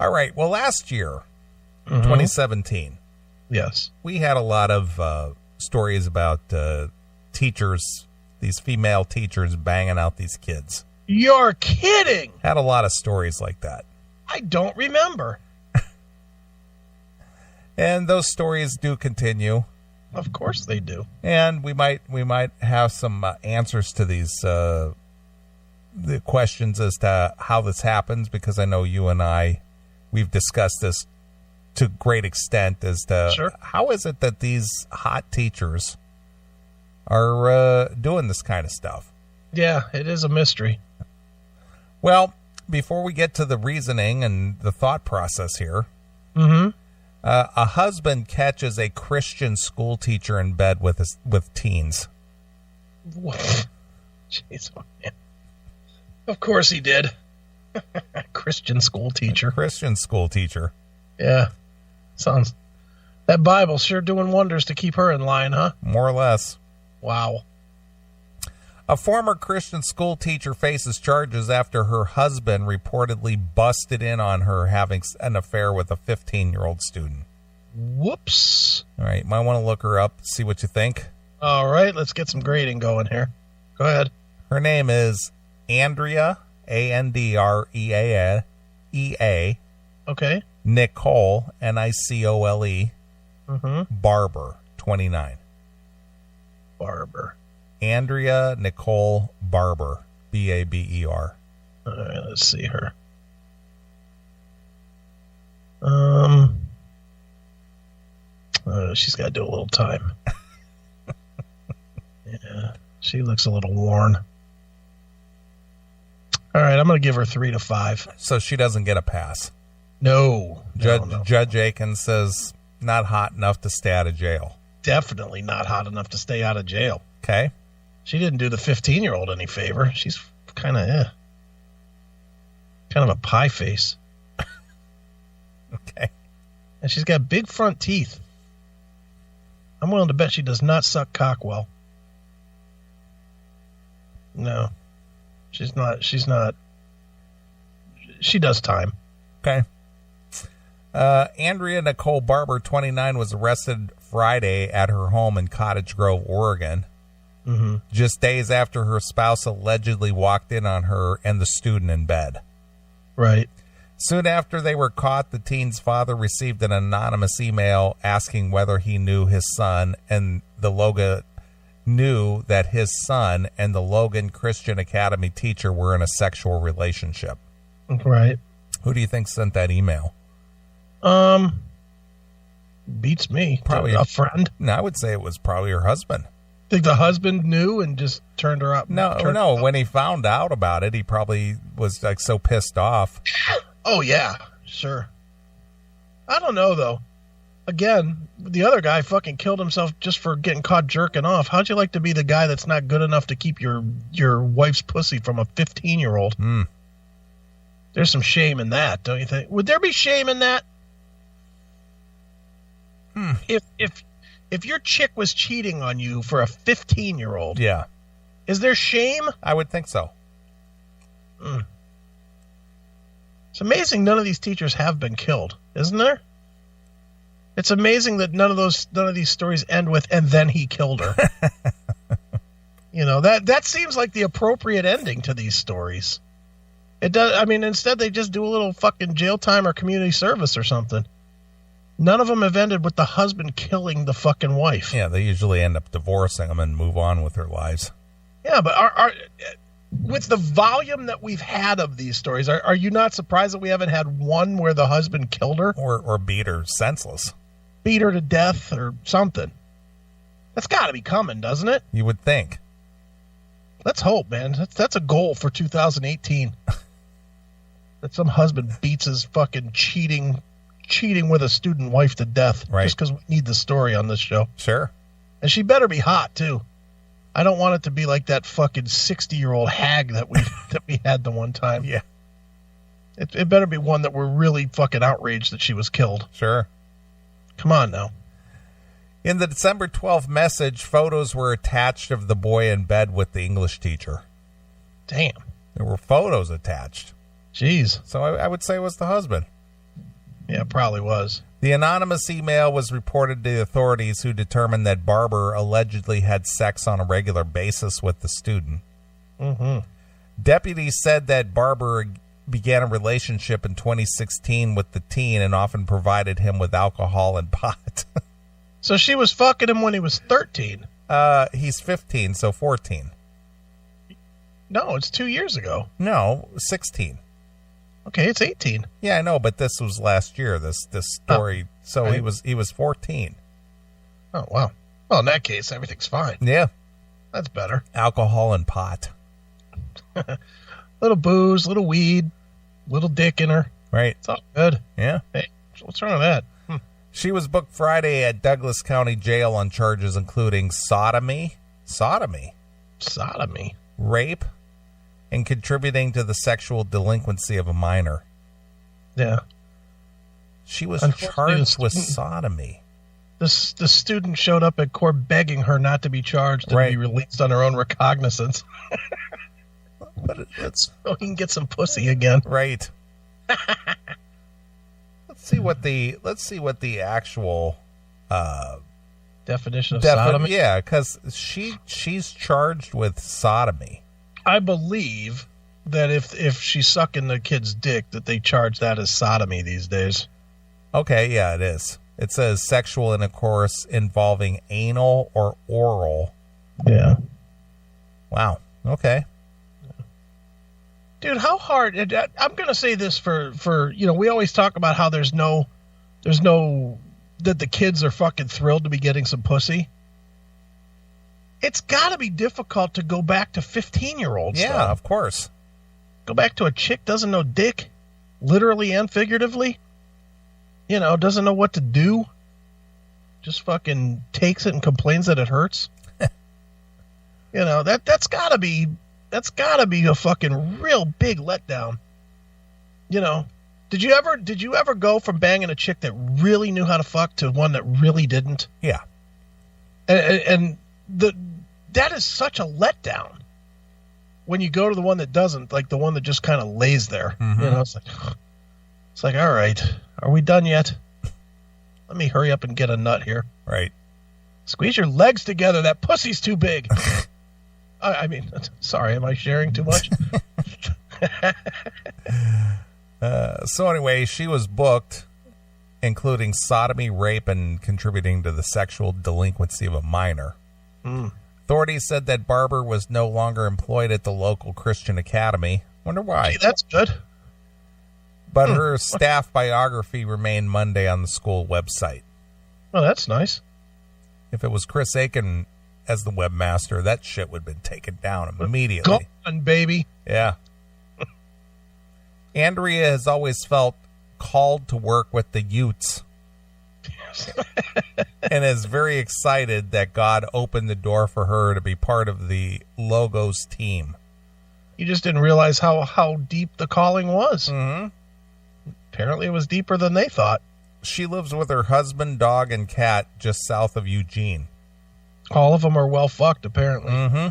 All right. Well, last year, 2017, yes, we had a lot of stories about teachers, these female teachers banging out these kids. You're kidding. Had a lot of stories like that. I don't remember. And those stories do continue. Of course they do. And we might have some answers to these the questions as to how this happens, because I know you and we've discussed this to great extent as to Sure. How is it that these hot teachers are doing this kind of stuff. Yeah, it is a mystery. Well, before we get to the reasoning and the thought process here, a husband catches a Christian school teacher in bed with teens. What? Jeez, oh man. Of course he did. Christian school teacher. Christian school teacher. Yeah. Sounds. That Bible's sure doing wonders to keep her in line, huh? More or less. Wow. A former Christian school teacher faces charges after her husband reportedly busted in on her having an affair with a 15-year-old student. Whoops. All right, might want to look her up, see what you think. All right, let's get some grading going here. Go ahead. Her name is Andrea, Andrea, E-A. Okay. Nicole, Nicole, Barber, 29. Barber. Andrea Nicole Barber, B-A-B-E-R. All right, let's see her. She's got to do a little time. Yeah, she looks a little worn. All right, I'm going to give her 3 to 5. So she doesn't get a pass. No. Judge Aiken says not hot enough to stay out of jail. Definitely not hot enough to stay out of jail. Okay. She didn't do the 15-year-old any favor. She's kind of a pie face. Okay. And she's got big front teeth. I'm willing to bet she does not suck cock well. No. She's not. She does time. Okay. Andrea Nicole Barber, 29, was arrested Friday at her home in Cottage Grove, Oregon. Just days after her spouse allegedly walked in on her and the student in bed. Right. Soon after they were caught, the teen's father received an anonymous email asking whether he knew his son, and the Logan knew that his son and the Logan Christian Academy teacher were in a sexual relationship. Right. Who do you think sent that email? Beats me. Probably a friend. No, I would say it was probably her husband. Think the husband knew and just turned her up? No. When he found out about it, he probably was like so pissed off. Oh, yeah, sure. I don't know, though. Again, the other guy fucking killed himself just for getting caught jerking off. How'd you like to be the guy that's not good enough to keep your wife's pussy from a 15-year-old? There's some shame in that, don't you think? Would there be shame in that? If your chick was cheating on you for a 15-year-old, yeah, is there shame? I would think so. It's amazing none of these teachers have been killed, isn't there? It's amazing that none of these stories end with "and then he killed her." You know, that seems like the appropriate ending to these stories. It does. I mean, instead they just do a little fucking jail time or community service or something. None of them have ended with the husband killing the fucking wife. Yeah, they usually end up divorcing them and move on with their lives. Yeah, but with the volume that we've had of these stories, are you not surprised that we haven't had one where the husband killed her? Or beat her senseless. Beat her to death or something. That's got to be coming, doesn't it? You would think. Let's hope, man. That's a goal for 2018. That some husband beats his fucking cheating with a student wife to death. Right. Just because we need the story on this show. Sure. And she better be hot, too. I don't want it to be like that fucking 60-year-old hag that we had the one time. Yeah. It better be one that we're really fucking outraged that she was killed. Sure. Come on now. In the December 12th message, photos were attached of the boy in bed with the English teacher. Damn. There were photos attached. Jeez. So I would say it was the husband. Yeah, probably was. The anonymous email was reported to the authorities, who determined that Barber allegedly had sex on a regular basis with the student. Mm-hmm. Deputies said that Barber began a relationship in 2016 with the teen and often provided him with alcohol and pot. So she was fucking him when he was 13. He's 15, so 14. No, it's 2 years ago. No, 16. Okay, it's 18. Yeah, I know, but this was last year, this story. So right. he was 14. Oh, wow. Well, in that case, everything's fine. Yeah. That's better. Alcohol and pot. Little booze, little weed, little dick in her. Right. It's all good. Yeah. Hey, what's wrong with that? She was booked Friday at Douglas County Jail on charges including sodomy, rape, and contributing to the sexual delinquency of a minor. Yeah. She was charged with sodomy. The student showed up at court begging her not to be charged and be released on her own recognizance. But it's so he can get some pussy again. Right. Let's see what the actual definition of sodomy. Yeah, because she's charged with sodomy. I believe that if she's sucking the kid's dick, that they charge that as sodomy these days. Okay, yeah, it is. It says sexual intercourse involving anal or oral. Yeah. Wow. Okay. Dude, how hard? I'm going to say this for we always talk about how there's no that the kids are fucking thrilled to be getting some pussy. It's got to be difficult to go back to 15-year-olds. Yeah, though. Of course. Go back to a chick doesn't know dick, literally and figuratively. Doesn't know what to do. Just fucking takes it and complains that it hurts. That's got to be a fucking real big letdown. Did you ever go from banging a chick that really knew how to fuck to one that really didn't? Yeah. And that is such a letdown when you go to the one that doesn't, like the one that just kind of lays there. Mm-hmm. It's like, all right, are we done yet? Let me hurry up and get a nut here. Right. Squeeze your legs together. That pussy's too big. I mean, sorry, am I sharing too much? So anyway, she was booked, including sodomy, rape, and contributing to the sexual delinquency of a minor. Authorities said that Barber was no longer employed at the local Christian academy. Wonder why. Gee, that's good. But her staff biography remained Monday on the school website. Well, that's nice. If it was Chris Aiken as the webmaster, that shit would have been taken down immediately. Go on, baby. Yeah. Andrea has always felt called to work with the Utes and is very excited that God opened the door for her to be part of the Logos team. You just didn't realize how deep the calling was. Mm-hmm. Apparently it was deeper than they thought. She lives with her husband, dog, and cat just south of Eugene. All of them are well fucked, apparently. Mm-hmm.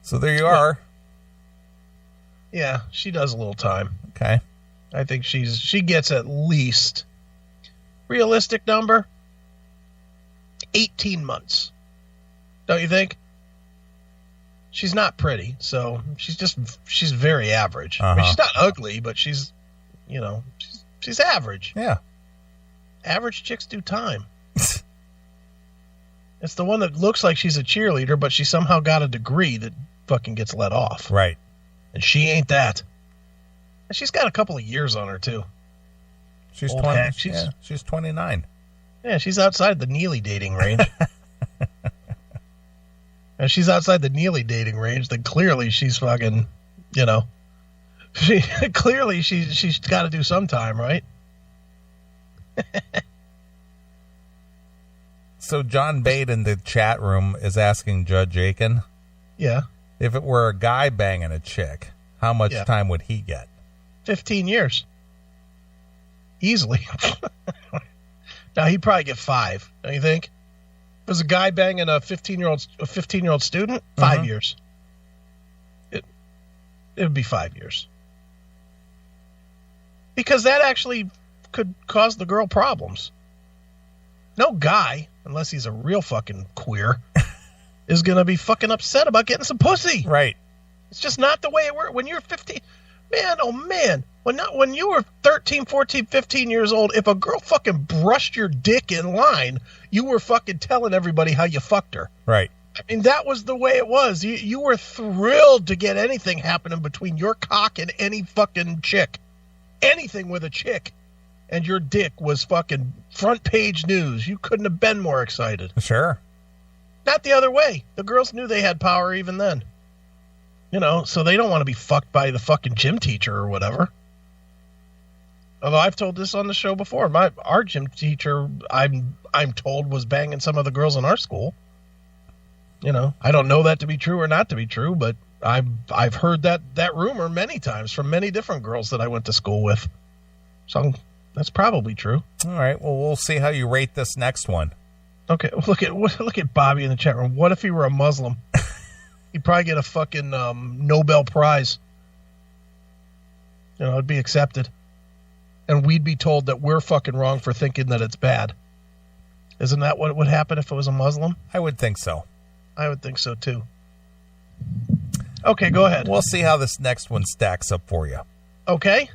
So there you are. Yeah, she does a little time. Okay. I think she gets at least, realistic number, 18 months. Don't you think? She's not pretty, so she's very average. I mean, she's not ugly, but she's average. Yeah. Average chicks do time. It's the one that looks like she's a cheerleader, but she somehow got a degree that fucking gets let off. Right. And she ain't that. And she's got a couple of years on her, too. She's 20. She's 29. Yeah, she's outside the Neely dating range. And she's outside the Neely dating range, then clearly she's fucking, she's got to do some time, right? So John Bate in the chat room is asking Judge Aiken, yeah, if it were a guy banging a chick, how much time would he get? 15 years. Easily. Now, he'd probably get 5, don't you think? If it was a guy banging a 15-year-old student, 5 years. It would be 5 years. Because that actually could cause the girl problems. No guy, unless he's a real fucking queer, is going to be fucking upset about getting some pussy. Right. It's just not the way it works. When you're 15, man, oh man, when you were 13, 14, 15 years old, if a girl fucking brushed your dick in line, you were fucking telling everybody how you fucked her. Right. I mean, that was the way it was. You were thrilled to get anything happening between your cock and any fucking chick. Anything with a chick. And your dick was fucking front page news. You couldn't have been more excited. Sure. Not the other way. The girls knew they had power even then. You know, so they don't want to be fucked by the fucking gym teacher or whatever. Although I've told this on the show before. Our gym teacher, I'm told, was banging some of the girls in our school. You know, I don't know that to be true or not to be true, but I've heard that rumor many times from many different girls that I went to school with. So that's probably true. All right. Well, we'll see how you rate this next one. Okay. Look at Bobby in the chat room. What if he were a Muslim? He'd probably get a fucking Nobel Prize. You know, it'd be accepted. And we'd be told that we're fucking wrong for thinking that it's bad. Isn't that what would happen if it was a Muslim? I would think so. I would think so, too. Okay, go ahead. We'll see how this next one stacks up for you. Okay.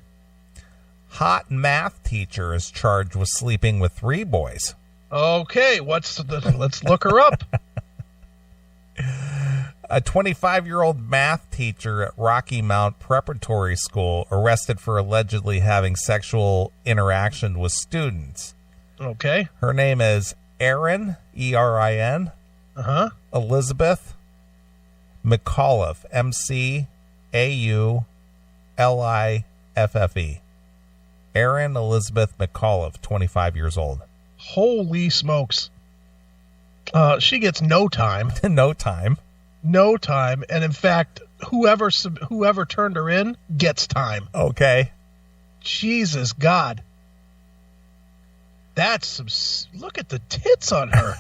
Hot math teacher is charged with sleeping with 3 boys. Okay, let's look her up. A 25-year-old math teacher at Rocky Mount Preparatory School arrested for allegedly having sexual interaction with students. Okay. Her name is Erin, E-R-I-N, Elizabeth McAuliffe, M-C-A-U-L-I-F-F-E. Erin Elizabeth McAuliffe, 25 years old. Holy smokes. She gets no time. No time. No time. And in fact, whoever turned her in gets time. Okay. Jesus God. That's some... Look at the tits on her.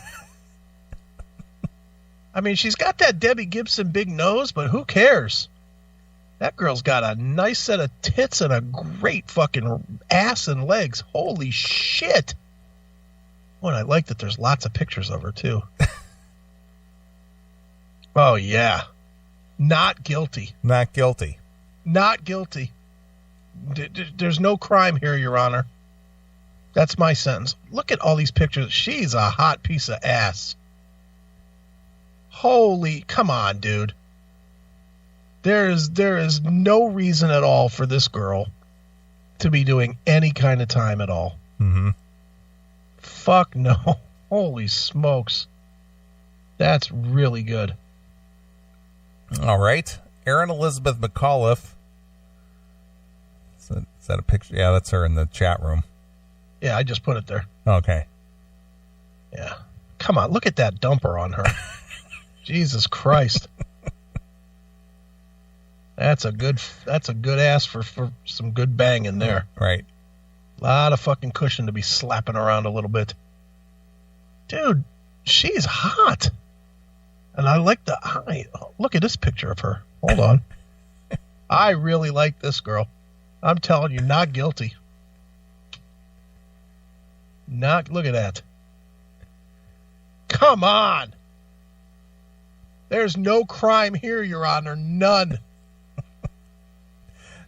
I mean, she's got that Debbie Gibson big nose, but who cares? That girl's got a nice set of tits and a great fucking ass and legs. Holy shit. Oh, and I like that there's lots of pictures of her, too. Oh, yeah. Not guilty. Not guilty. Not guilty. There's no crime here, Your Honor. That's my sentence. Look at all these pictures. She's a hot piece of ass. Holy, come on, dude. There is no reason at all for this girl to be doing any kind of time at all. Mm-hmm. Fuck no. Holy smokes. That's really good. All right. Erin Elizabeth McAuliffe. Is that a picture? Yeah, that's her in the chat room. Yeah, I just put it there. Okay. Yeah. Come on, look at that dumper on her. Jesus Christ. That's a good ass for some good bang in there. Right. A lot of fucking cushion to be slapping around a little bit. Dude, she's hot. And I like the eye. Look at this picture of her. Hold on. I really like this girl. I'm telling you, not guilty. Look at that. Come on. There's no crime here, Your Honor. None.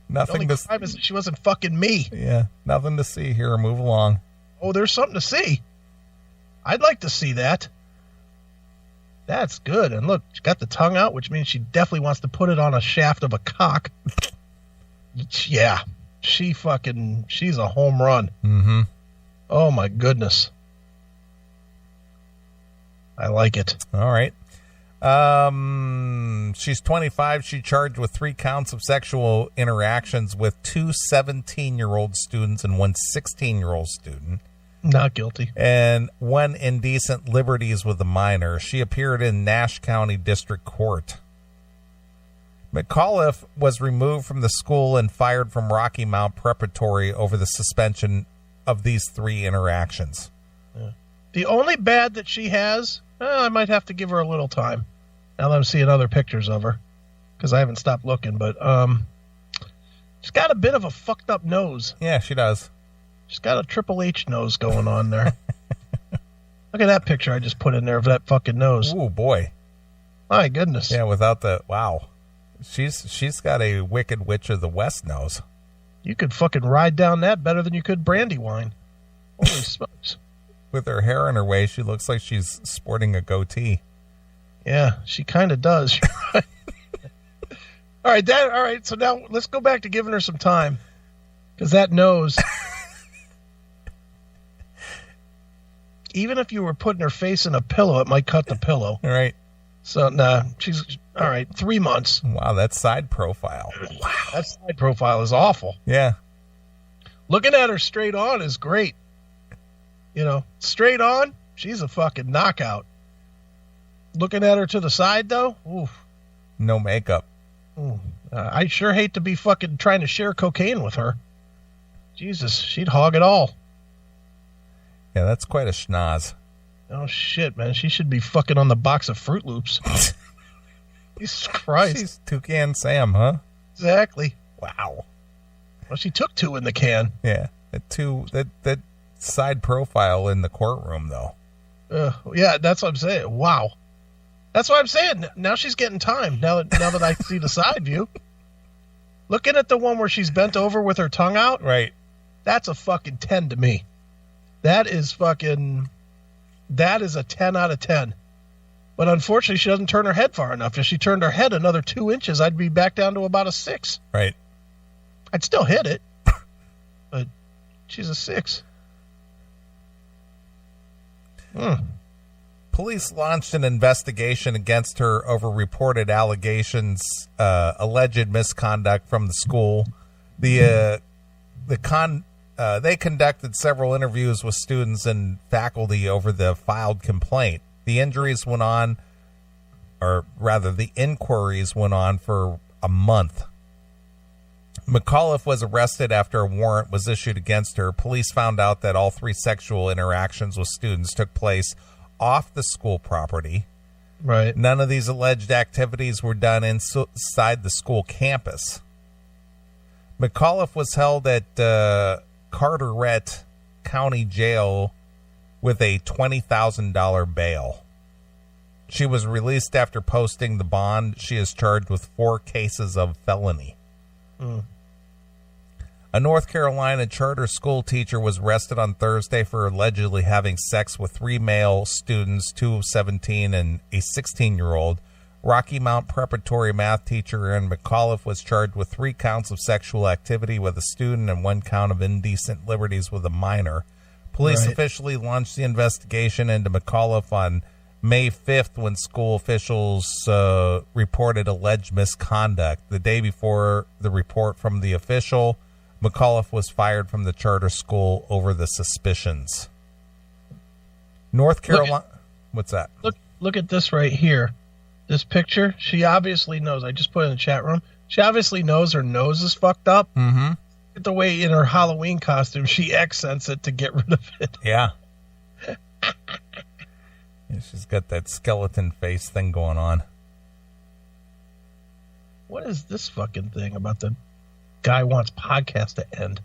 Nothing the only crime is that she wasn't fucking me. Yeah, nothing to see here. Move along. Oh, there's something to see. I'd like to see that. That's good. And look, she got the tongue out, which means she definitely wants to put it on a shaft of a cock. Yeah. She's a home run. Mm-hmm. Oh, my goodness. I like it. All right. She's 25. She charged with 3 counts of sexual interactions with 2 17-year-old students and 1 16-year-old student. Not guilty. And 1 indecent liberties with a minor. She appeared in Nash County District Court. McAuliffe was removed from the school and fired from Rocky Mount Preparatory over the suspension of these 3 interactions. Yeah. The only bad that she has, I might have to give her a little time. Now that I'm seeing other pictures of her, because I haven't stopped looking. But She's got a bit of a fucked up nose. Yeah, she does. She's got a Triple H nose going on there. Look at that picture I just put in there of that fucking nose. Oh boy. My goodness. Yeah, without the wow. She's got a Wicked Witch of the West nose. You could fucking ride down that better than you could Brandywine. Holy smokes. With her hair in her way, she looks like she's sporting a goatee. Yeah, she kind of does. All right, so now let's go back to giving her some time. Because that nose, even if you were putting her face in a pillow, it might cut the pillow. All right. So, nah, she's, all right, 3 months. Wow, that side profile. Wow. That side profile is awful. Yeah. Looking at her straight on is great. You know, straight on, she's a fucking knockout. Looking at her to the side, though, oof. No makeup. I sure hate to be fucking trying to share cocaine with her. Jesus, she'd hog it all. Yeah, that's quite a schnoz. Oh, shit, man. She should be fucking on the box of Fruit Loops. Jesus Christ. She's Toucan Sam, huh? Exactly. Wow. Well, she took 2 in the can. Yeah. That side profile in the courtroom, though. Yeah, that's what I'm saying. Wow. That's what I'm saying. Now she's getting time. Now that I see the side view. Looking at the one where she's bent over with her tongue out. Right. That's a fucking 10 to me. That is a 10 out of 10. But unfortunately, she doesn't turn her head far enough. If she turned her head another 2 inches, I'd be back down to about a 6. Right. I'd still hit it. But she's a 6. Police launched an investigation against her over reported allegations, alleged misconduct from the school. They conducted several interviews with students and faculty over the filed complaint. The injuries went on, or rather, the inquiries went on for a month. McAuliffe was arrested after a warrant was issued against her. Police found out that all 3 sexual interactions with students took place off the school property. Right. None of these alleged activities were done inside the school campus. McAuliffe was held at Carteret County Jail with a $20,000 bail. She was released after posting the bond. She is charged with 4 cases of felony. A North Carolina charter school teacher was arrested on Thursday for allegedly having sex with 3 male students, 2 of 17 and a 16-year-old. Rocky Mount Preparatory math teacher Aaron McAuliffe was charged with 3 counts of sexual activity with a student and 1 count of indecent liberties with a minor. Police officially launched the investigation into McAuliffe on May 5th when school officials reported alleged misconduct. The day before the report from the official, McAuliffe was fired from the charter school over the suspicions. North Carolina... What's that? Look at this right here. This picture. She obviously knows. I just put it in the chat room. She obviously knows her nose is fucked up. Mm-hmm. The way in her Halloween costume, she accents it to get rid of it. Yeah. She's got that skeleton face thing going on. What is this fucking thing about the guy wants podcast to end?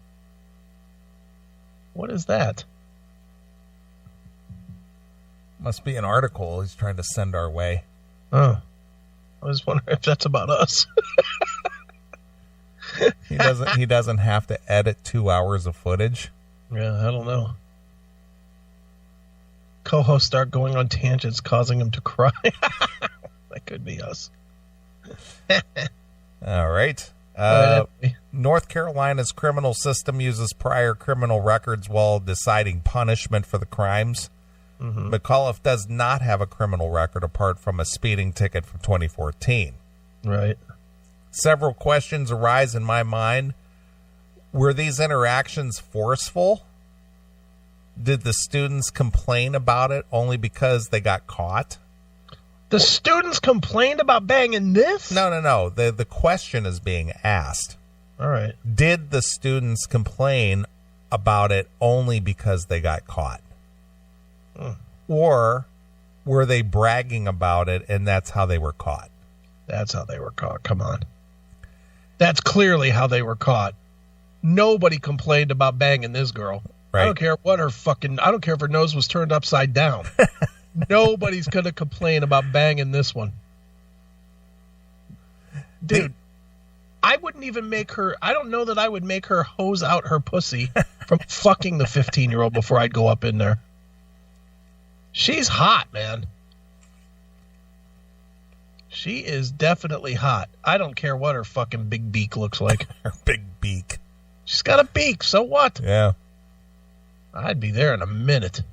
What is that? Must be an article he's trying to send our way. Oh. I was wondering if that's about us. He doesn't have to edit 2 hours of footage. Yeah, I don't know. Co-hosts start going on tangents, causing him to cry. That could be us. All right. North Carolina's criminal system uses prior criminal records while deciding punishment for the crimes. Mm-hmm. McAuliffe does not have a criminal record apart from a speeding ticket from 2014. Right. Several questions arise in my mind. Were these interactions forceful? Did the students complain about it only because they got caught? The students complained about banging this? No. The question is being asked. All right. Did the students complain about it only because they got caught? Or were they bragging about it and that's how they were caught? That's how they were caught. Come on. That's clearly how they were caught. Nobody complained about banging this girl. Right. I don't care what her fucking, I don't care if her nose was turned upside down. Nobody's going to complain about banging this one. Dude, I wouldn't even make her, I don't know that I would make her hose out her pussy from fucking the 15-year-old before I'd go up in there. She's hot, man. She is definitely hot. I don't care what her fucking big beak looks like. Her big beak. She's got a beak, so what? Yeah. I'd be there in a minute.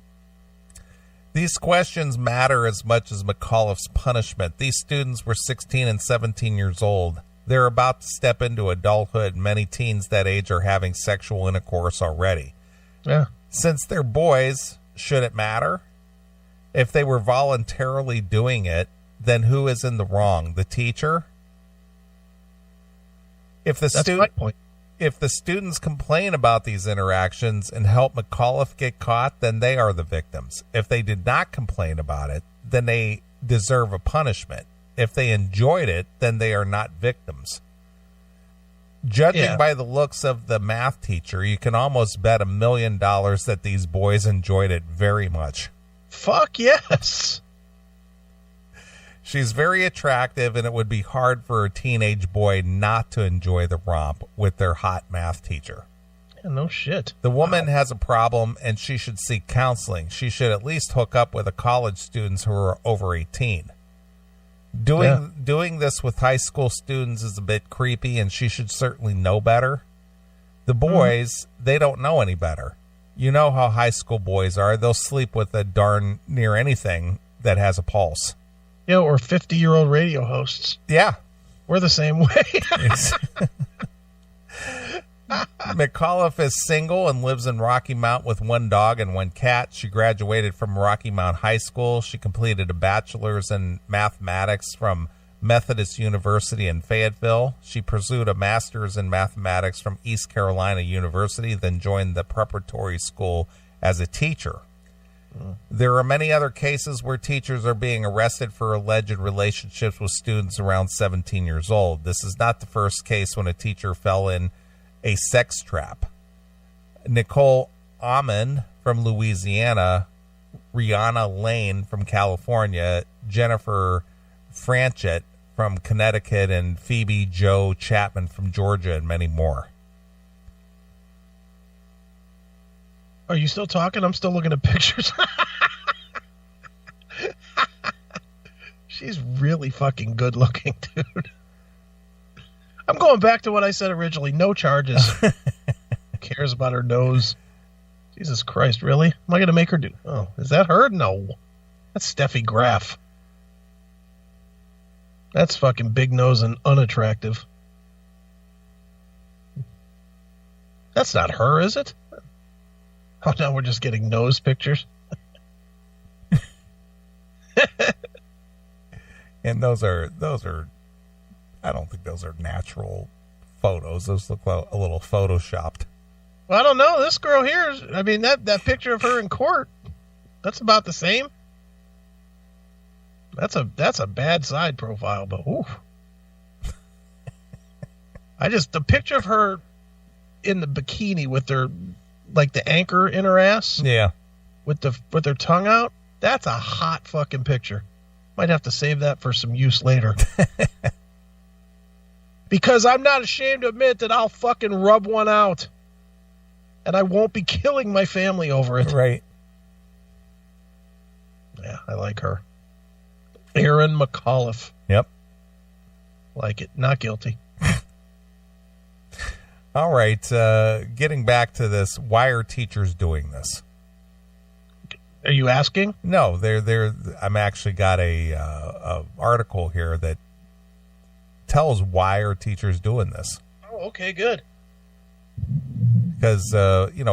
These questions matter as much as McAuliffe's punishment. These students were 16 and 17 years old. They're about to step into adulthood. Many teens that age are having sexual intercourse already. Yeah. Since they're boys, should it matter? If they were voluntarily doing it, then who is in the wrong? The teacher? That's my point. If the students complain about these interactions and help McAuliffe get caught, then they are the victims. If they did not complain about it, then they deserve a punishment. If they enjoyed it, then they are not victims. Judging by the looks of the math teacher, you can almost bet $1 million that these boys enjoyed it very much. Fuck yes. She's very attractive, and it would be hard for a teenage boy not to enjoy the romp with their hot math teacher. Yeah, no shit. The woman has a problem, and she should seek counseling. She should at least hook up with a college students who are over 18. Doing this with high school students is a bit creepy, and she should certainly know better. The boys, they don't know any better. You know how high school boys are. They'll sleep with a darn near anything that has a pulse. Yeah, or 50-year-old radio hosts. Yeah. We're the same way. McAuliffe is single and lives in Rocky Mount with one dog and one cat. She graduated from Rocky Mount High School. She completed a bachelor's in mathematics from Methodist University in Fayetteville. She pursued a master's in mathematics from East Carolina University, then joined the preparatory school as a teacher. There are many other cases where teachers are being arrested for alleged relationships with students around 17 years old. This is not the first case when a teacher fell in a sex trap. Nicole Amon from Louisiana, Rihanna Lane from California, Jennifer Franchett from Connecticut, and Phoebe Jo Chapman from Georgia, and many more. Are you still talking? I'm still looking at pictures. She's really fucking good looking, dude. I'm going back to what I said originally. No charges. Who cares about her nose? Jesus Christ, really? Am I going to make her do... Oh, is that her? No. That's Steffi Graf. That's fucking big nose and unattractive. That's not her, is it? Oh, now we're just getting nose pictures. And those are, I don't think those are natural photos. Those look a little photoshopped. Well, I don't know. This girl here, I mean, that picture of her in court, that's about the same. That's a bad side profile, but oof. The picture of her in the bikini with her, like the anchor in her ass. Yeah. With her tongue out. That's a hot fucking picture. Might have to save that for some use later. Because I'm not ashamed to admit that I'll fucking rub one out. And I won't be killing my family over it. Right. Yeah, I like her. Erin McAuliffe. Yep. Like it. Not guilty. All right. Getting back to this, why are teachers doing this? Are you asking? No, I'm actually got a article here that tells why are teachers doing this. Oh, okay, good. Because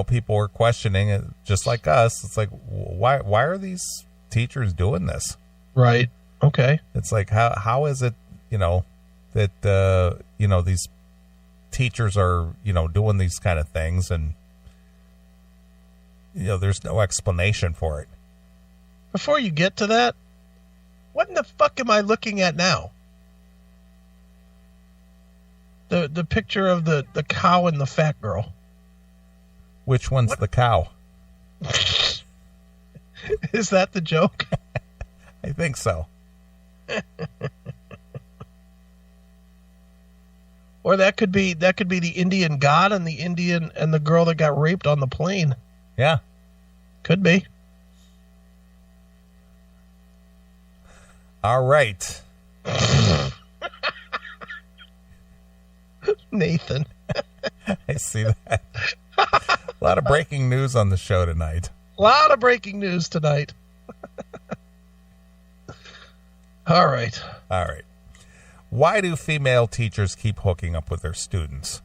people are questioning it, just like us. It's like, why are these teachers doing this? Right. Okay. It's like, how is it that these teachers are doing these kind of things, and there's no explanation for it. Before you get to that, what in the fuck am I looking at now? The picture of the cow and the fat girl. Which one's the cow? Is that the joke? I think so. Or that could be the Indian god and the girl that got raped on the plane. Yeah. Could be. All right. Nathan. I see that. A lot of breaking news on the show tonight. A lot of breaking news tonight. All right. All right. Why do female teachers keep hooking up with their students?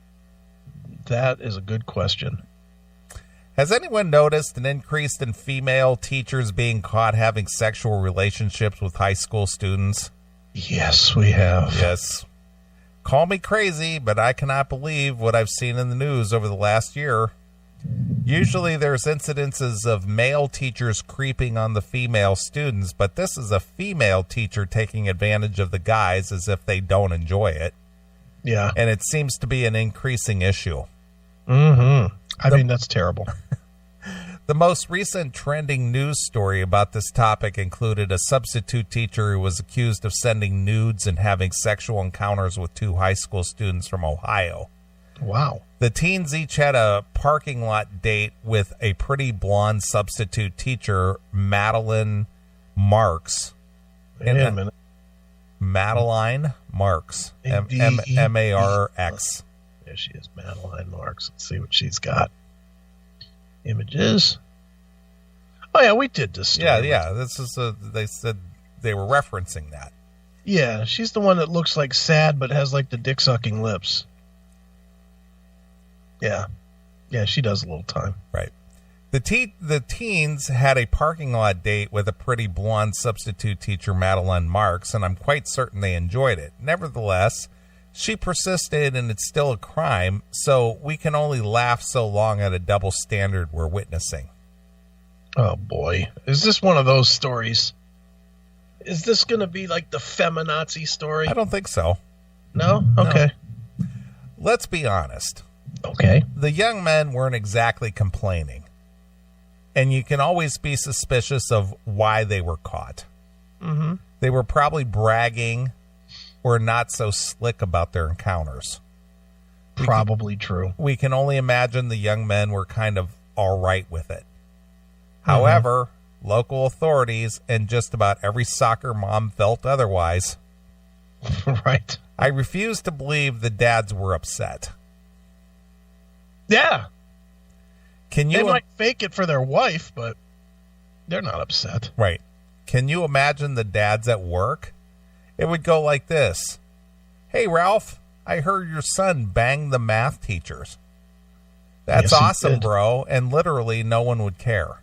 That is a good question. Has anyone noticed an increase in female teachers being caught having sexual relationships with high school students? Yes, we have. Yes. Call me crazy, but I cannot believe what I've seen in the news over the last year. Usually there's incidences of male teachers creeping on the female students, but this is a female teacher taking advantage of the guys as if they don't enjoy it. Yeah. And it seems to be an increasing issue. Mm-hmm. I mean, that's terrible. The most recent trending news story about this topic included a substitute teacher who was accused of sending nudes and having sexual encounters with 2 high school students from Ohio. Wow. The teens each had a parking lot date with a pretty blonde substitute teacher, Madeline Marks. Wait a minute. Madeline Marks. M-A-R-X. There she is, Madeline Marks. Let's see what she's got. Images. Oh, yeah, we did this story. Yeah. This is they said they were referencing that. Yeah, she's the one that looks like sad but has like the dick-sucking lips. Yeah. Yeah, she does a little time. Right. The teens had a parking lot date with a pretty blonde substitute teacher, Madeline Marks, and I'm quite certain they enjoyed it. Nevertheless, she persisted, and it's still a crime, so we can only laugh so long at a double standard we're witnessing. Oh, boy. Is this one of those stories? Is this going to be like the feminazi story? I don't think so. No? Okay. No. Let's be honest. Okay. The young men weren't exactly complaining, and you can always be suspicious of why they were caught. Mm-hmm. They were probably bragging or not so slick about their encounters. Probably true. We can only imagine the young men were kind of all right with it. However, local authorities and just about every soccer mom felt otherwise. Right. I refuse to believe the dads were upset. Yeah. They might fake it for their wife, but they're not upset. Right. Can you imagine the dads at work? It would go like this. Hey, Ralph, I heard your son banged the math teachers. That's Yes, he awesome, did. bro. And literally no one would care.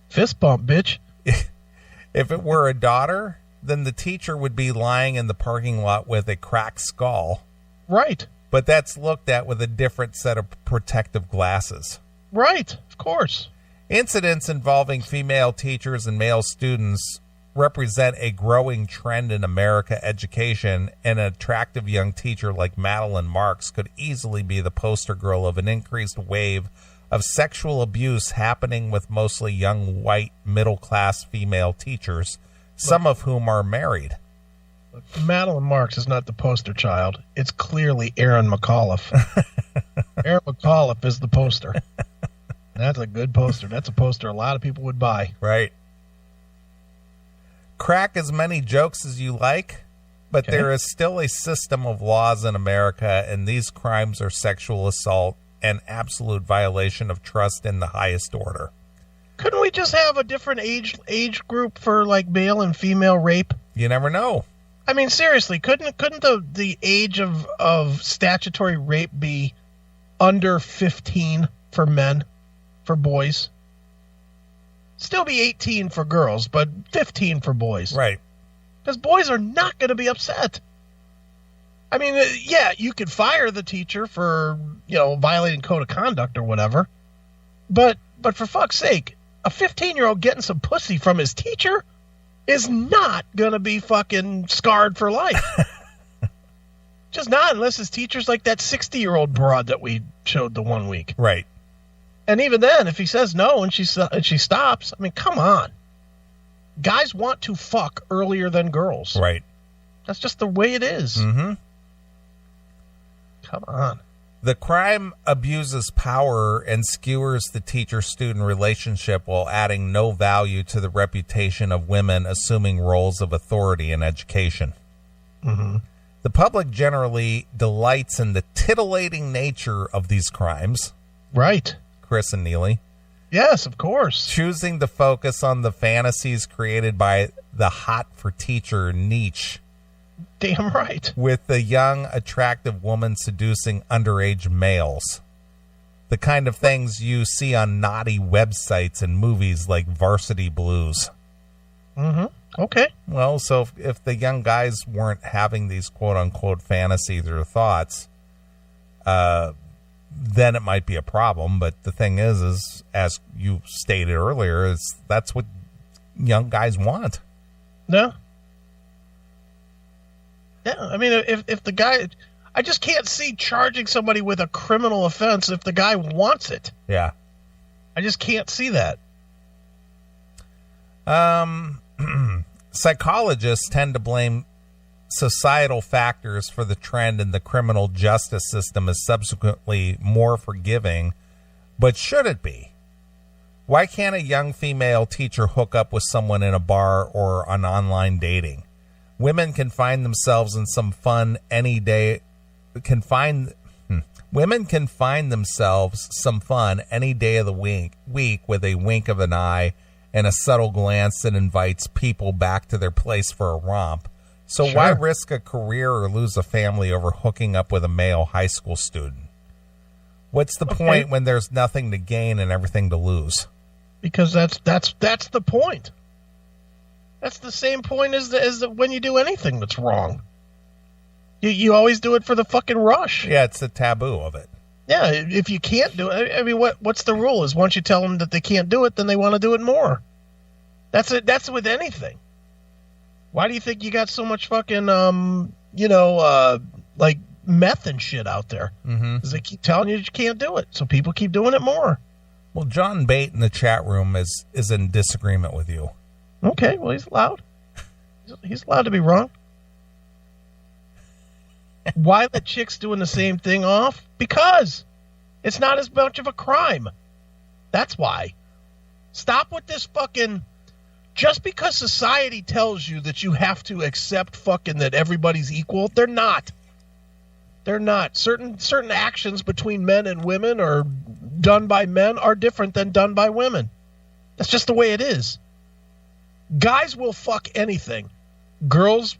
Fist bump, bitch. If it were a daughter, then the teacher would be lying in the parking lot with a cracked skull. Right. But that's looked at with a different set of protective glasses. Right. Of course. Incidents involving female teachers and male students represent a growing trend in American education, and an attractive young teacher like Madeline Marks could easily be the poster girl of an increased wave of sexual abuse happening with mostly young white middle-class female teachers, some of whom are married. Madeline Marks is not the poster child. It's clearly Aaron McAuliffe. Aaron McAuliffe is the poster. That's a good poster. That's a poster a lot of people would buy. Right. Crack as many jokes as you like, but Okay. there is still a system of laws in America, and these crimes are sexual assault and absolute violation of trust in the highest order. Couldn't we just have a different age group for like male and female rape? You never know. I mean, seriously, couldn't the age of statutory rape be under 15 for men, for boys? Still be 18 for girls, but 15 for boys. Right. Because boys are not going to be upset. I mean, yeah, you could fire the teacher for, violating code of conduct or whatever. But for fuck's sake, a 15-year-old getting some pussy from his teacher is not going to be fucking scarred for life. Just not unless his teacher's like that 60-year-old broad that we showed the one week. Right. And even then, if he says no and she stops, I mean, come on. Guys want to fuck earlier than girls. Right. That's just the way it is. Mm-hmm. Come on. The crime abuses power and skewers the teacher-student relationship while adding no value to the reputation of women assuming roles of authority in education. Mm-hmm. The public generally delights in the titillating nature of these crimes. Right. Chris and Neely. Yes, of course. Choosing to focus on the fantasies created by the hot-for-teacher niche. Damn right. With the young, attractive woman seducing underage males. The kind of things you see on naughty websites and movies like Varsity Blues. Mm-hmm. Okay. Well, so if the young guys weren't having these quote-unquote fantasies or thoughts, then it might be a problem. But the thing is as you stated earlier, that's what young guys want. No. Yeah, I mean, if the guy... I just can't see charging somebody with a criminal offense if the guy wants it. Yeah. I just can't see that. Psychologists tend to blame societal factors for the trend in the criminal justice system as subsequently more forgiving, but should it be? Why can't a young female teacher hook up with someone in a bar or on online dating? Women can find themselves in some fun any day. Women can find themselves some fun any day of the week with a wink of an eye and a subtle glance that invites people back to their place for a romp. So Sure. Why risk a career or lose a family over hooking up with a male high school student? What's the point when there's nothing to gain and everything to lose? Because that's the point. That's the same point as when you do anything that's wrong. You always do it for the fucking rush. Yeah, it's the taboo of it. Yeah, if you can't do it, I mean, what's the rule? Is once you tell them that they can't do it, then they want to do it more. That's it. That's with anything. Why do you think you got so much fucking, like meth and shit out there? Because they keep telling you that you can't do it, so people keep doing it more. Well, John Bate in the chat room is in disagreement with you. Okay, well, he's allowed. He's allowed to be wrong. Why let chicks doing the same thing off? Because it's not as much of a crime. That's why. Stop with this fucking... Just because society tells you that you have to accept fucking that everybody's equal, they're not. They're not. Certain actions between men and women or done by men are different than done by women. That's just the way it is. Guys will fuck anything. Girls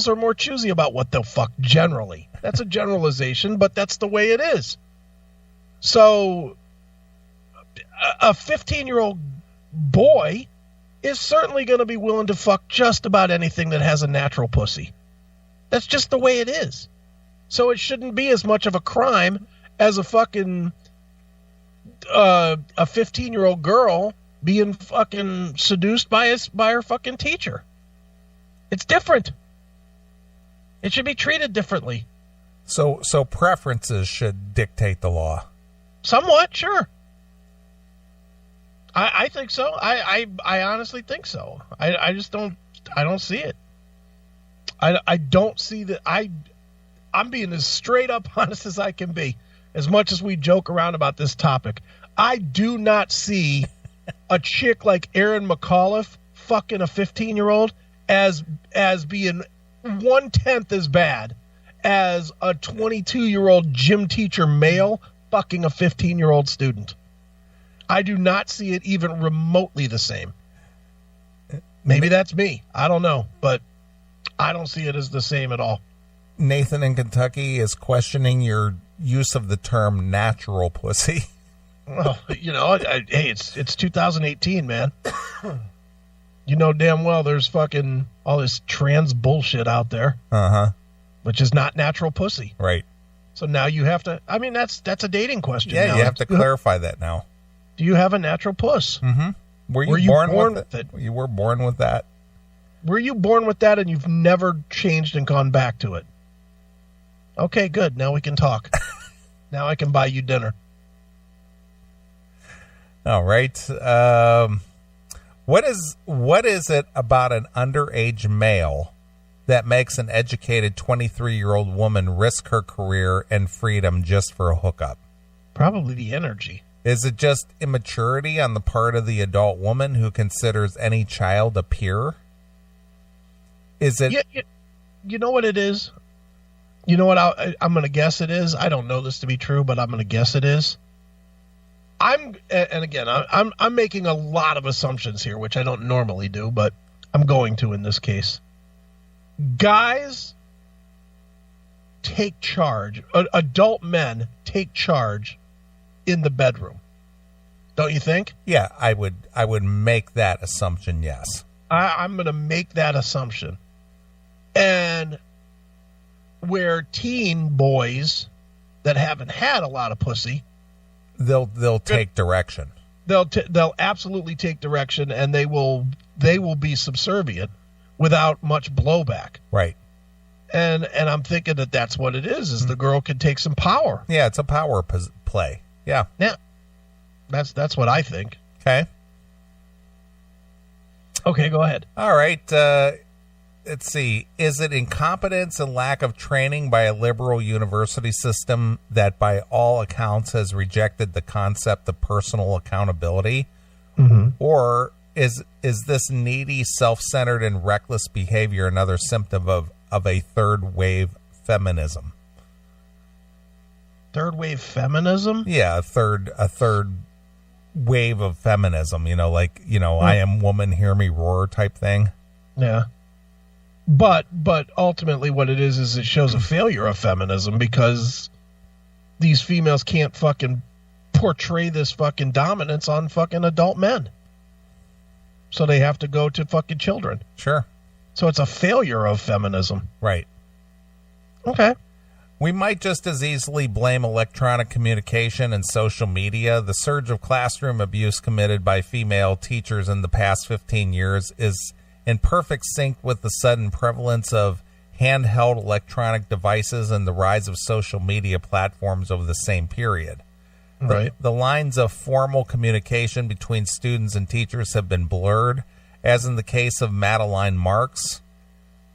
are more choosy about what they'll fuck generally. That's a generalization, but that's the way it is. So a 15-year-old boy is certainly going to be willing to fuck just about anything that has a natural pussy. That's just the way it is. So it shouldn't be as much of a crime as a fucking a 15-year-old girl being fucking seduced by her fucking teacher. It's different. It should be treated differently. So preferences should dictate the law. Somewhat, sure. I think so. I honestly think so. I just don't see it. I don't see that. I'm being as straight up honest as I can be, as much as we joke around about this topic. I do not see a chick like Erin McAuliffe fucking a 15-year-old as being 1/10 as bad as a 22-year-old gym teacher male fucking a 15-year-old student. I do not see it even remotely the same. Maybe that's me. I don't know, but I don't see it as the same at all. Nathan in Kentucky is questioning your use of the term natural pussy. Well, hey, it's 2018, man. You know damn well there's fucking all this trans bullshit out there. Uh-huh. Which is not natural pussy. Right. So now you have to, I mean, that's a dating question. Yeah, now. you have to clarify that now. Do you have a natural puss? Mm-hmm. Were you born with it? You were born with that? Were you born with that and you've never changed and gone back to it? Okay, good. Now we can talk. Now I can buy you dinner. All right. What is it about an underage male that makes an educated 23-year-old woman risk her career and freedom just for a hookup? Probably the energy. Is it just immaturity on the part of the adult woman who considers any child a peer? Is it? Yeah, you know what it is? You know what I'm going to guess it is? I don't know this to be true, but I'm going to guess it is. I'm making a lot of assumptions here, which I don't normally do, but I'm going to in this case. Guys take charge. Adult men take charge in the bedroom. Don't you think? Yeah, I would make that assumption, yes. I'm going to make that assumption. And where teen boys that haven't had a lot of pussy, they'll take direction. They'll absolutely take direction, and they will be subservient without much blowback. Right. And I'm thinking that that's what it is the girl can take some power. Yeah, it's a power play. Yeah. Yeah. That's what I think. Okay. Okay, go ahead. All right. Let's see. Is it incompetence and lack of training by a liberal university system that by all accounts has rejected the concept of personal accountability? Mm-hmm. Or is this needy, self-centered, and reckless behavior another symptom of a third wave feminism? Third wave feminism? Yeah, a third wave of feminism, I am woman, hear me roar type thing. Yeah. But ultimately what it is it shows a failure of feminism because these females can't fucking portray this fucking dominance on fucking adult men. So they have to go to fucking children. Sure. So it's a failure of feminism. Right. Okay. We might just as easily blame electronic communication and social media. The surge of classroom abuse committed by female teachers in the past 15 years is in perfect sync with the sudden prevalence of handheld electronic devices and the rise of social media platforms over the same period. Right. The lines of formal communication between students and teachers have been blurred, as in the case of Madeline Marks.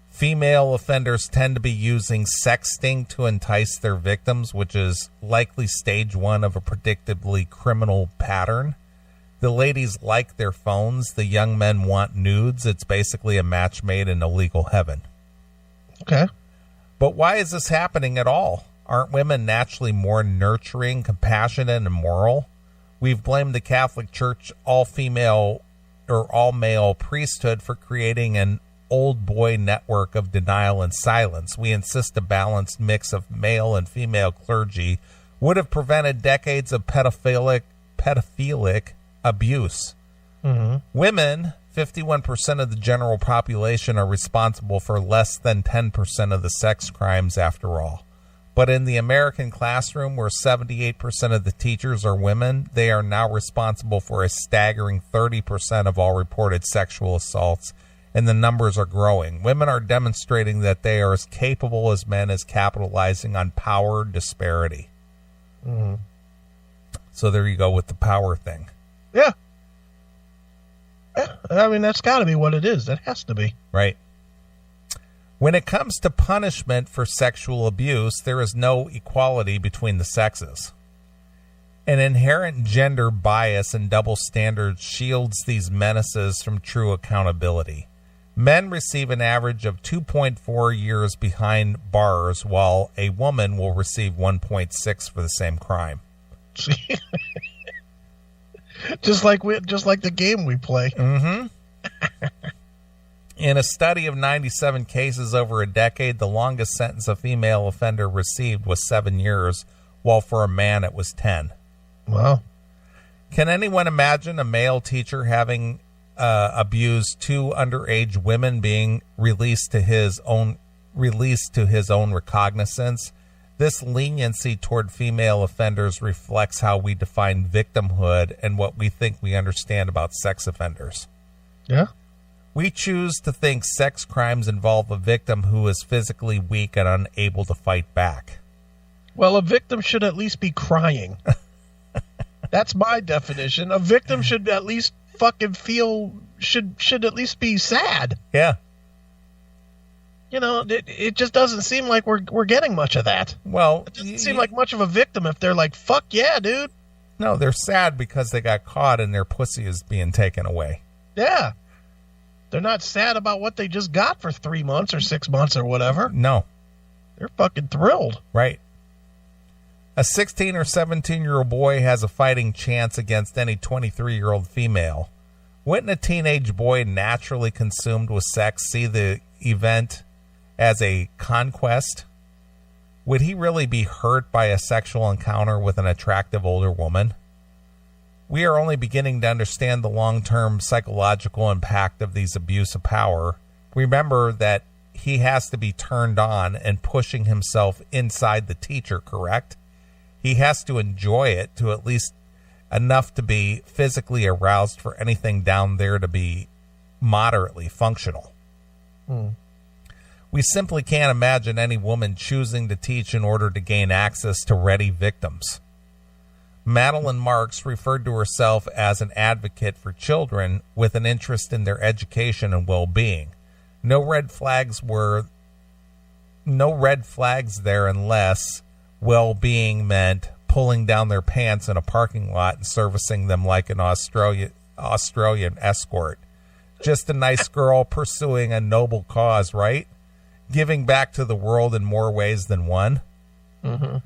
Female offenders tend to be using sexting to entice their victims, which is likely stage one of a predictably criminal pattern. The ladies like their phones. The young men want nudes. It's basically a match made in illegal heaven. Okay. But why is this happening at all? Aren't women naturally more nurturing, compassionate, and moral? We've blamed the Catholic Church all-female or all-male priesthood for creating an old boy network of denial and silence. We insist a balanced mix of male and female clergy would have prevented decades of pedophilic abuse. Mm-hmm. Women, 51% of the general population, are responsible for less than 10% of the sex crimes after all. But in the American classroom, where 78% of the teachers are women, they are now responsible for a staggering 30% of all reported sexual assaults, and the numbers are growing. Women are demonstrating that they are as capable as men as capitalizing on power disparity. Mm-hmm. So there you go with the power thing. Yeah. I mean, that's got to be what it is. That has to be. Right. When it comes to punishment for sexual abuse, there is no equality between the sexes. An inherent gender bias and double standards shields these menaces from true accountability. Men receive an average of 2.4 years behind bars, while a woman will receive 1.6 for the same crime. just like the game we play. Mm-hmm. In a study of 97 cases over a decade, the longest sentence a female offender received was 7 years, while for a man it was 10. Wow. Can anyone imagine a male teacher having abused two underage women being released to his own recognizance? This leniency toward female offenders reflects how we define victimhood and what we think we understand about sex offenders. Yeah. We choose to think sex crimes involve a victim who is physically weak and unable to fight back. Well, a victim should at least be crying. That's my definition. A victim should at least fucking should at least be sad. Yeah. You know, it just doesn't seem like we're getting much of that. Well, it doesn't seem like much of a victim if they're like, fuck yeah, dude. No, they're sad because they got caught and their pussy is being taken away. Yeah. They're not sad about what they just got for 3 months or 6 months or whatever. No. They're fucking thrilled. Right. A 16 or 17-year-old boy has a fighting chance against any 23-year-old female. Wouldn't a teenage boy naturally consumed with sex see the event as a conquest? Would he really be hurt by a sexual encounter with an attractive older woman? We are only beginning to understand the long-term psychological impact of these abuse of power. Remember that he has to be turned on and pushing himself inside the teacher, correct? He has to enjoy it to at least enough to be physically aroused for anything down there to be moderately functional. We simply can't imagine any woman choosing to teach in order to gain access to ready victims. Madeline Marks referred to herself as an advocate for children with an interest in their education and well-being. No red flags there unless well-being meant pulling down their pants in a parking lot and servicing them like an Australian escort. Just a nice girl pursuing a noble cause, right? Giving back to the world in more ways than one. Mm-hmm.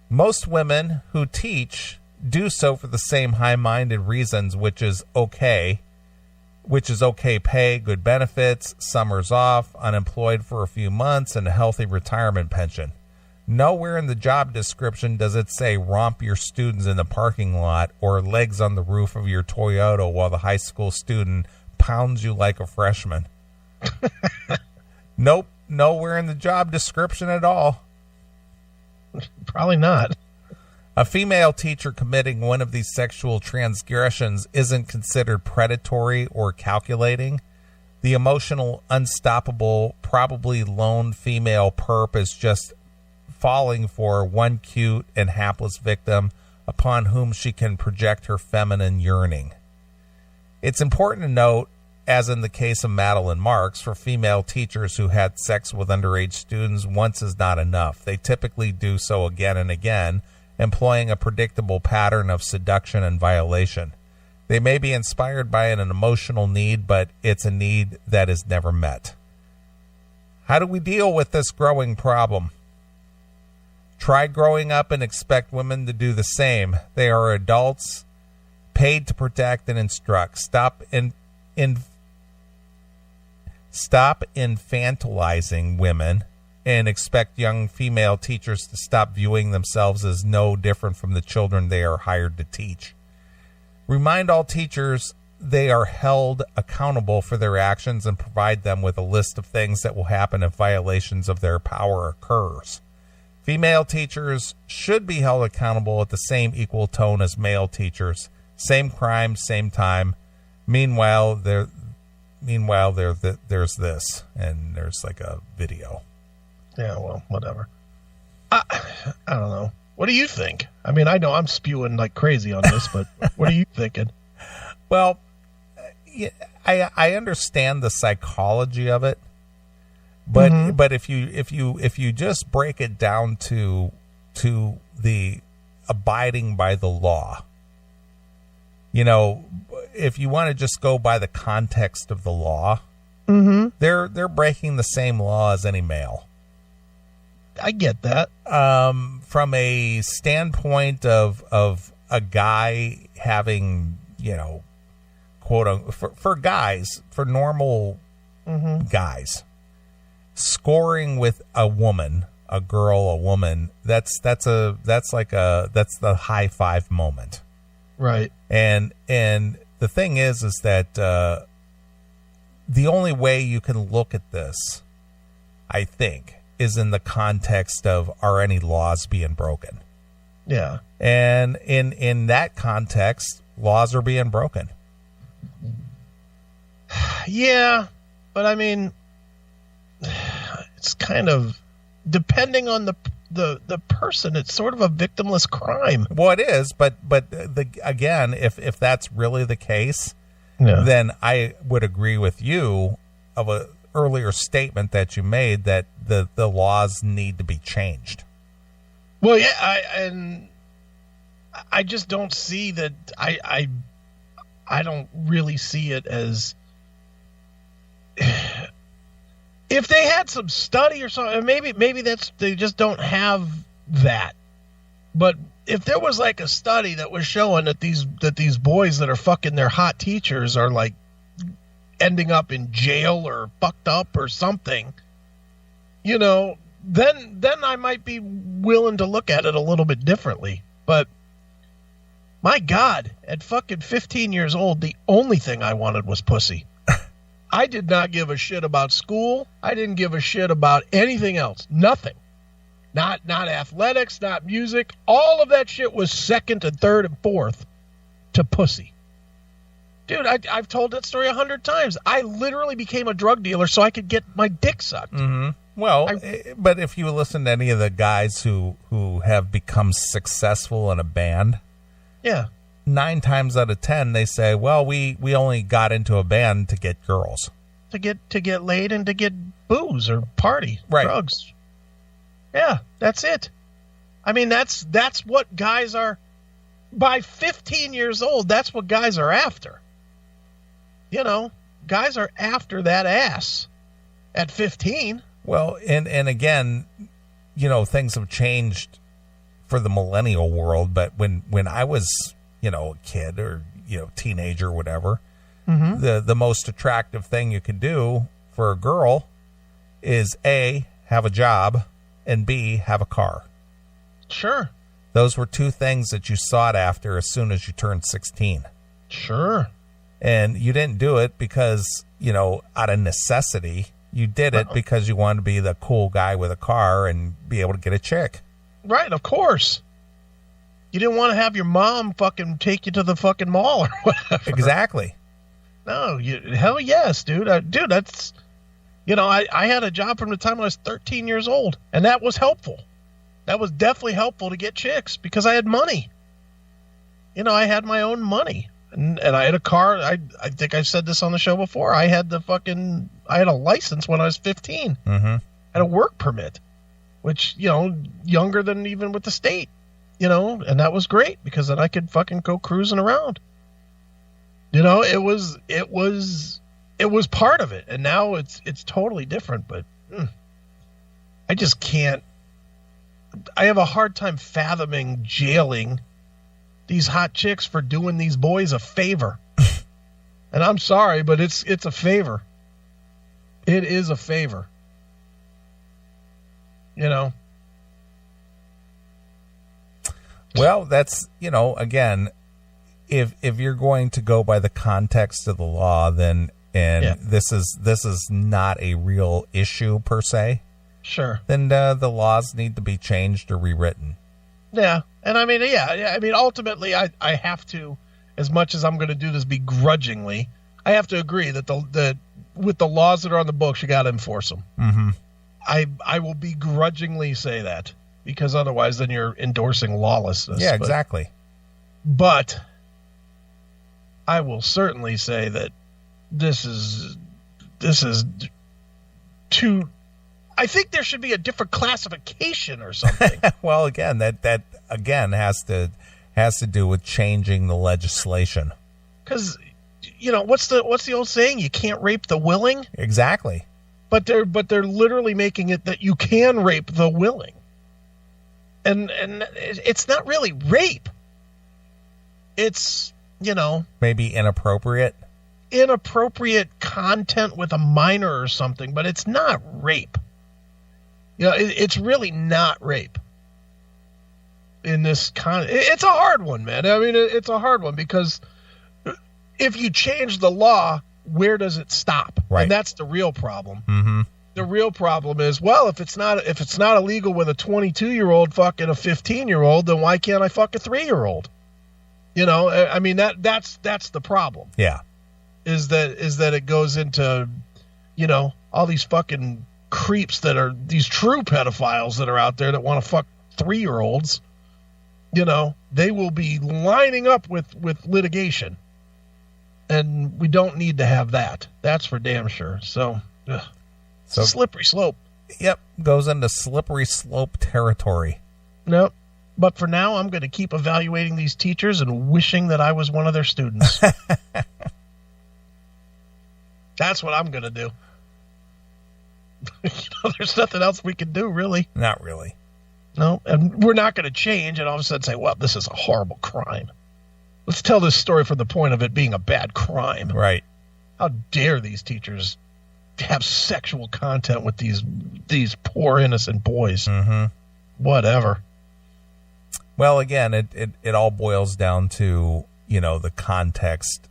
Most women who teach do so for the same high-minded reasons, which is okay pay, good benefits, summers off, unemployed for a few months, and a healthy retirement pension. Nowhere in the job description does it say romp your students in the parking lot or legs on the roof of your Toyota while the high school student pounds you like a freshman. Nope, nowhere in the job description at all. Probably not. A female teacher committing one of these sexual transgressions isn't considered predatory or calculating. The emotional, unstoppable, probably lone female perp is just falling for one cute and hapless victim upon whom she can project her feminine yearning. It's important to note, as in the case of Madeline Marks, for female teachers who had sex with underage students once is not enough. They typically do so again and again, employing a predictable pattern of seduction and violation. They may be inspired by an emotional need, but it's a need that is never met. How do we deal with this growing problem? Try growing up and expect women to do the same. They are adults paid to protect and instruct. Stop infantilizing women and expect young female teachers to stop viewing themselves as no different from the children they are hired to teach. Remind all teachers they are held accountable for their actions and provide them with a list of things that will happen if violations of their power occurs. Female teachers should be held accountable at the same equal tone as male teachers. Same crime, same time. Meanwhile, there's this, and there's like a video. Yeah, well, whatever. I don't know. What do you think? I mean, I know I'm spewing like crazy on this, but what are you thinking? Well, I understand the psychology of it, but if you just break it down to the abiding by the law, if you want to just go by the context of the law, they're breaking the same law as any male. I get that. From a standpoint of a guy having, quote unquote, for guys, for normal guys, scoring with a woman, a girl, a woman, that's the high five moment. Right. And the thing is that the only way you can look at this, I think, is in the context of, are any laws being broken? Yeah. And in that context, laws are being broken. Yeah, but I mean, it's kind of depending on the person. It's sort of a victimless crime. Well, it is, but again, if that's really the case, then I would agree with you of a earlier statement that you made that the laws need to be changed. Well, yeah, I just don't see that. I don't really see it as if they had some study or something. Maybe that's they just don't have that. But if there was like a study that was showing that these boys that are fucking their hot teachers are like ending up in jail or fucked up or something, you know, then I might be willing to look at it a little bit differently. But my God, at fucking 15 years old, the only thing I wanted was pussy. I did not give a shit about school. I didn't give a shit about anything else. Nothing. Not athletics, not music. All of that shit was second and third and fourth to pussy. Dude, I've told that story 100 times. I literally became a drug dealer so I could get my dick sucked. Mm-hmm. Well, but if you listen to any of the guys who have become successful in a band, yeah, 9 times out of 10 they say, "Well, we only got into a band to get girls, to get laid, and to get booze or party, drugs." Yeah, that's it. I mean, that's what guys are. By 15 years old, that's what guys are after. You know, guys are after that ass at 15. Well, and again, you know, things have changed for the millennial world, but when I was, you know, a kid or, you know, teenager or whatever, the most attractive thing you could do for a girl is A, have a job, and B, have a car. Sure. Those were 2 things that you sought after as soon as you turned 16. Sure. And you didn't do it because, you know, out of necessity. You did it because you wanted to be the cool guy with a car and be able to get a chick. Right, of course. You didn't want to have your mom fucking take you to the fucking mall or whatever. Exactly. No, hell yes, dude. Dude, that's, you know, I had a job from the time I was 13 years old, and that was helpful. That was definitely helpful to get chicks because I had money. You know, I had my own money. And I had a car. I think I said this on the show before. I had a license when I was 15. Mm-hmm. I had a work permit, which, you know, younger than even with the state, you know, and that was great because then I could fucking go cruising around. You know, it was part of it, and now it's totally different. But I just can't. I have a hard time fathoming jailing these hot chicks for doing these boys a favor. And I'm sorry, but it's a favor. It is a favor. You know? Well, that's, you know, again, if you're going to go by the context of the law, then this is not a real issue per se. Sure. Then the laws need to be changed or rewritten. Yeah. And I mean, ultimately I have to, as much as I'm going to do this begrudgingly, I have to agree that with the laws that are on the books, you got to enforce them. Mm-hmm. I will begrudgingly say that because otherwise then you're endorsing lawlessness. Yeah, exactly. But I will certainly say that this is too. I think there should be a different classification or something. Well, again, that again has to do with changing the legislation. Because, you know, what's the old saying? You can't rape the willing. Exactly. But they're literally making it that you can rape the willing, and it's not really rape. It's, you know, maybe inappropriate content with a minor or something, but it's not rape. You know, it's really not rape. In this it's a hard one, man. I mean, it's a hard one because if you change the law, where does it stop? Right. And that's the real problem. Mm-hmm. The real problem is, well, if it's not illegal with a 22-year-old fucking a 15-year-old, then why can't I fuck a 3-year-old? You know, I mean that's the problem. Yeah. is that it goes into, all these fucking creeps that are these true pedophiles that are out there that want to fuck 3-year-olds. They will be lining up with litigation. And we don't need to have that. That's for damn sure. So, it's a slippery slope. Yep, goes into slippery slope territory. Nope. But for now, I'm going to keep evaluating these teachers and wishing that I was one of their students. That's what I'm going to do. There's nothing else we can do, really. Not really. No, and we're not going to change and all of a sudden say, well, this is a horrible crime. Let's tell this story from the point of it being a bad crime. Right. How dare these teachers have sexual content with these poor innocent boys. Mm-hmm. Whatever. Well, again, it all boils down to, the context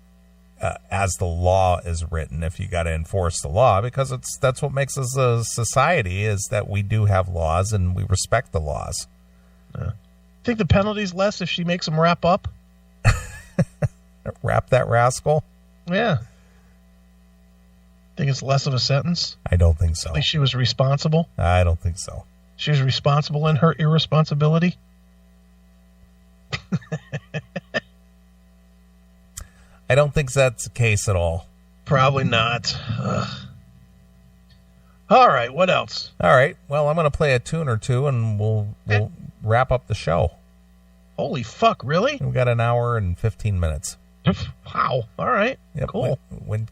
as the law is written. If you got to enforce the law, because that's what makes us a society, is that we do have laws and we respect the laws. Think the penalty's less if she makes them wrap up? Wrap that rascal? Yeah. Think it's less of a sentence? I don't think so. At least she was responsible? I don't think so. She was responsible in her irresponsibility? I don't think that's the case at all. Probably not. Ugh. All right, what else? All right, well, I'm going to play a tune or two, and we'll wrap up the show. Holy fuck, really? We've got an hour and 15 minutes. Wow, all right, yep, cool. Went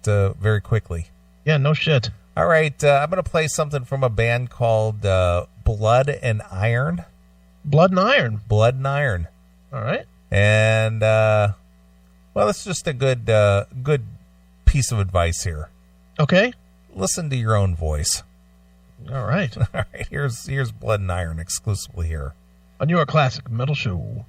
very quickly. Yeah, no shit. All right, I'm going to play something from a band called Blood and Iron. Blood and Iron. Blood and Iron. All right. And, well, it's just a good piece of advice here. Okay. Listen to your own voice. All right. All right, here's Blood and Iron exclusively here On your classic metal show.